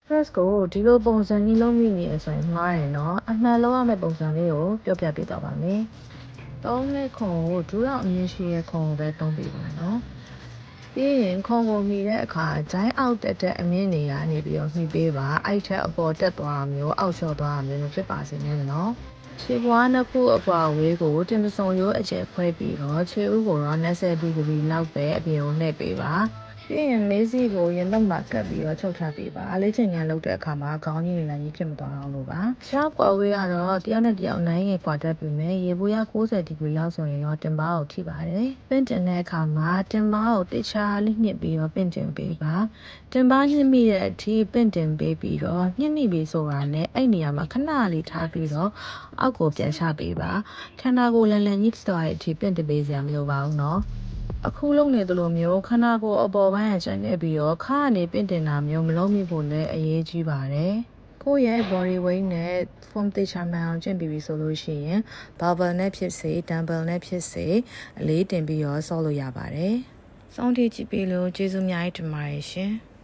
press ကိုဒီလိုပုံစံကြီးလုံးမိနေဆိုရင်မှားတယ်နော်အမှန်လုံးရမယ့်ပုံစံလေးကိုပြောပြပေးတော့ပါမယ်သုံးတဲ့ခုံကိုဒူးတော့အမြင့်ရှိတဲ့ခုံကိုပဲသုံးပေးပါနော်ပြီးရင်ခုံကိုမိတဲ့အခါဂျိုင်းအောက်တက်တဲ့အမြင့်နေရနေပြီးတော့မိပေးပါအဲ့ထက်အပေါ်တက်သွားတာမျိုးအောက်လျှော့သွားတာမျိုးဖြစ်ပါစေနဲ့နော်ခြေပွားနှစ်ခုအပွားဝေးကိုတင်ပစုံရိုးအကျယ်ခွဲပြီးတော့ခြေဥကိုတော့20ဒီဂရီလောက်ပဲအပြင်ကိုနှိပ်ပေးပါပြီးရင်မေးစီကိုရင်တော့မှကပ်ပြီးတော့ချုပ်ထားပေးပါအလေးချိန်ညာလုပ်တဲ့အခါမှာခေါင်းကြီးနဲ့ကြီးဖြစ်မသွားအောင်လို့ပါရှားကွာဝေးကတော့တယောက်နဲ့တယောက်နိုင်ရင်ကွာတတ်ပြီမယ်ရေဘူးရ60ဒီဂရီလောက်ဆိုရင်တော့တင်ပါကိုထိပါတယ်ပင့်တင်တဲ့အခါမှာတင်ပါကိုတိတ်ချာလေးညှစ်ပြီးတော့ပင့်တင်ပေးပါတင်ပါညှစ်မိတဲ့အထိပင့်တင်ပေးပြီးတော့ညှစ်မိပြီဆိုတာနဲ့အဲ့နေရာမှာခဏလေးထားပြီးတော့အောက်ကိုပြန်ချပေးပါခန္ဓာကိုယ်လန်ညှစ်သွားတဲ့အထိပင့်တင်ပေးစရာမလိုပါဘူးနော်အခုလုံးနေသလိုမျိုးခန္ဓာကိုယ်အပေါ်ပိုင်းအကျဉ်းနေပြီးတော့ခါကနေပင့်တင်တာမျိုးမလုပ်မိဖို့လည်းအရေးကြီးပါတယ်ကိုယ့်ရဲ့ body weight နဲ့ form တေချာမှန်အောင်ကျင့်ပြီးပြီဆိုလို့ရှိရင် barbell နဲ့ဖြစ်စေ dumbbell နဲ့ဖြစ်စေအလေးတင်ပြီးတော့ဆော့လို့ရပါတယ်။စောင့်ကြည့်ကြည့်ပြီးလို့ကျေးဇူးအများကြီးတင်ပါတယ်ရှင်။